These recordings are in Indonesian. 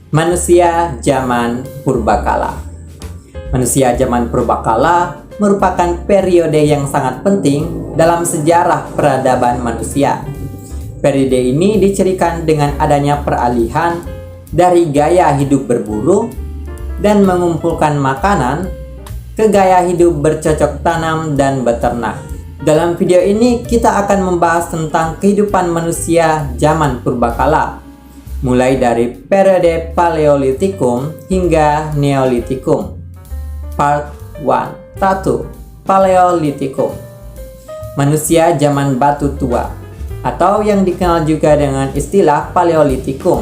Manusia zaman purbakala. Manusia zaman purbakala merupakan periode yang sangat penting dalam sejarah peradaban manusia. Periode ini dicirikan dengan adanya peralihan dari gaya hidup berburu dan mengumpulkan makanan ke gaya hidup bercocok tanam dan beternak. Dalam video ini kita akan membahas tentang kehidupan manusia zaman purbakala, mulai dari periode Paleolitikum hingga Neolitikum. Part 1. 1. Paleolitikum. Manusia zaman batu tua, atau yang dikenal juga dengan istilah Paleolitikum,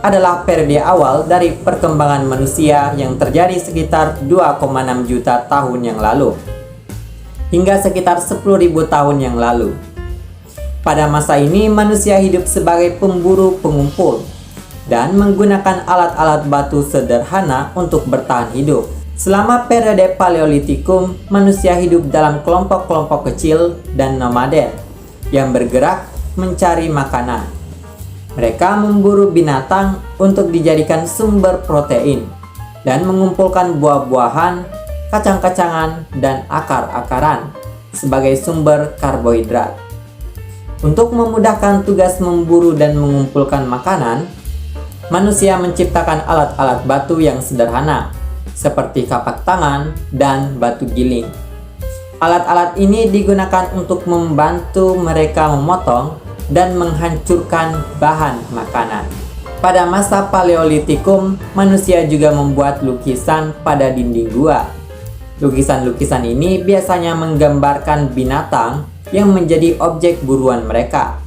adalah periode awal dari perkembangan manusia yang terjadi sekitar 2,6 juta tahun yang lalu hingga sekitar 10.000 tahun yang lalu. Pada masa ini manusia hidup sebagai pemburu pengumpul dan menggunakan alat-alat batu sederhana untuk bertahan hidup. Selama periode Paleolitikum, manusia hidup dalam kelompok-kelompok kecil dan nomaden yang bergerak mencari makanan. Mereka memburu binatang untuk dijadikan sumber protein dan mengumpulkan buah-buahan, kacang-kacangan, dan akar-akaran sebagai sumber karbohidrat. Untuk memudahkan tugas memburu dan mengumpulkan makanan, manusia menciptakan alat-alat batu yang sederhana, seperti kapak tangan dan batu giling. Alat-alat ini digunakan untuk membantu mereka memotong dan menghancurkan bahan makanan. Pada masa Paleolitikum, manusia juga membuat lukisan pada dinding gua. Lukisan-lukisan ini biasanya menggambarkan binatang yang menjadi objek buruan mereka,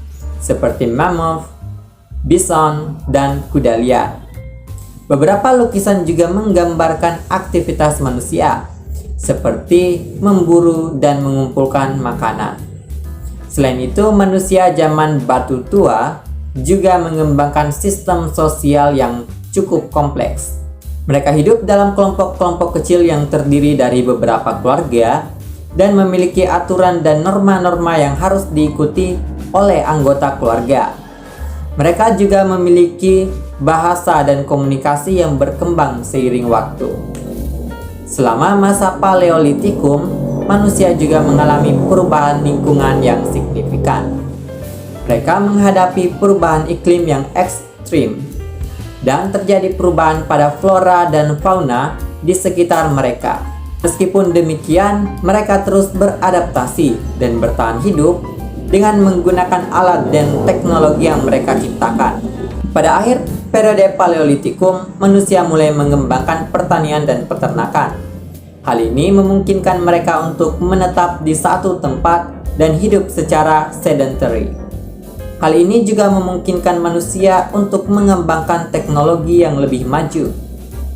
seperti mammoth, bison, dan kuda liar. Beberapa lukisan juga menggambarkan aktivitas manusia, seperti memburu dan mengumpulkan makanan. Selain itu, manusia zaman batu tua juga mengembangkan sistem sosial yang cukup kompleks. Mereka hidup dalam kelompok-kelompok kecil yang terdiri dari beberapa keluarga dan memiliki aturan dan norma-norma yang harus diikuti oleh anggota keluarga. Mereka juga memiliki bahasa dan komunikasi yang berkembang seiring waktu. Selama masa Paleolitikum, manusia juga mengalami perubahan lingkungan yang signifikan. Mereka menghadapi perubahan iklim yang ekstrim dan terjadi perubahan pada flora dan fauna di sekitar mereka. Meskipun demikian, mereka terus beradaptasi dan bertahan hidup dengan menggunakan alat dan teknologi yang mereka ciptakan. Pada akhir periode Paleolitikum, manusia mulai mengembangkan pertanian dan peternakan. Hal ini memungkinkan mereka untuk menetap di satu tempat dan hidup secara sedentary. Hal ini juga memungkinkan manusia untuk mengembangkan teknologi yang lebih maju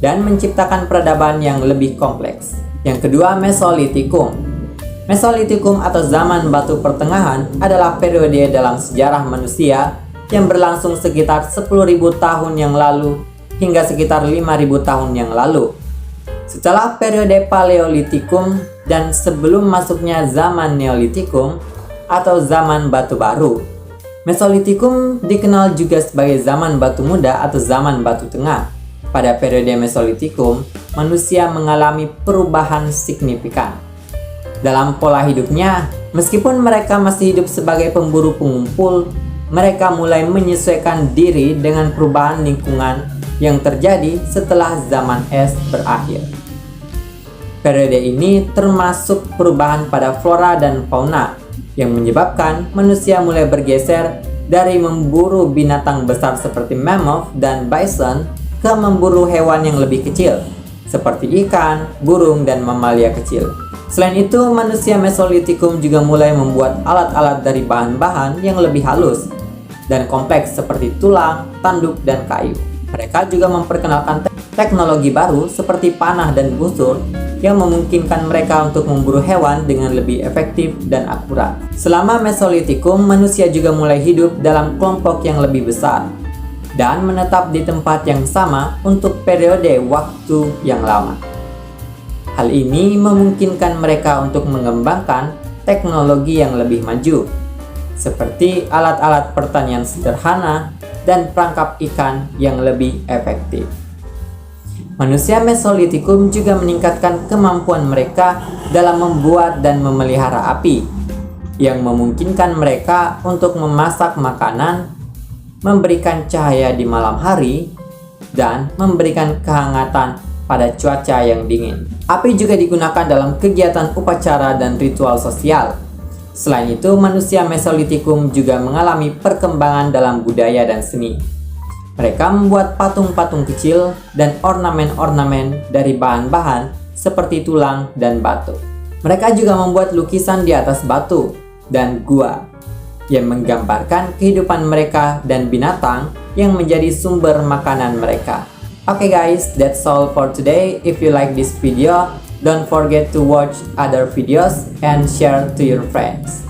dan menciptakan peradaban yang lebih kompleks. Yang kedua, Mesolitikum. Mesolitikum atau zaman batu pertengahan adalah periode dalam sejarah manusia yang berlangsung sekitar 10.000 tahun yang lalu hingga sekitar 5.000 tahun yang lalu. Setelah periode Paleolitikum dan sebelum masuknya zaman Neolitikum atau zaman batu baru, Mesolitikum dikenal juga sebagai zaman batu muda atau zaman batu tengah. Pada periode Mesolitikum, manusia mengalami perubahan signifikan dalam pola hidupnya. Meskipun mereka masih hidup sebagai pemburu pengumpul, mereka mulai menyesuaikan diri dengan perubahan lingkungan yang terjadi setelah zaman es berakhir. Periode ini termasuk perubahan pada flora dan fauna yang menyebabkan manusia mulai bergeser dari memburu binatang besar seperti mammoth dan bison ke memburu hewan yang lebih kecil seperti ikan, burung, dan mamalia kecil. Selain itu, manusia Mesolitikum juga mulai membuat alat-alat dari bahan-bahan yang lebih halus dan kompleks seperti tulang, tanduk, dan kayu. Mereka juga memperkenalkan teknologi baru seperti panah dan busur yang memungkinkan mereka untuk memburu hewan dengan lebih efektif dan akurat. Selama Mesolitikum, manusia juga mulai hidup dalam kelompok yang lebih besar dan menetap di tempat yang sama untuk periode waktu yang lama. Hal ini memungkinkan mereka untuk mengembangkan teknologi yang lebih maju seperti alat-alat pertanian sederhana dan perangkap ikan yang lebih efektif. Manusia Mesolitikum juga meningkatkan kemampuan mereka dalam membuat dan memelihara api, yang memungkinkan mereka untuk memasak makanan, memberikan cahaya di malam hari, dan memberikan kehangatan pada cuaca yang dingin. Api juga digunakan dalam kegiatan upacara dan ritual sosial. Selain itu, manusia Mesolitikum juga mengalami perkembangan dalam budaya dan seni. Mereka membuat patung-patung kecil dan ornamen-ornamen dari bahan-bahan seperti tulang dan batu. Mereka juga membuat lukisan di atas batu dan gua yang menggambarkan kehidupan mereka dan binatang yang menjadi sumber makanan mereka. Okay guys, that's all for today. If you like this video, don't forget to watch other videos and share to your friends.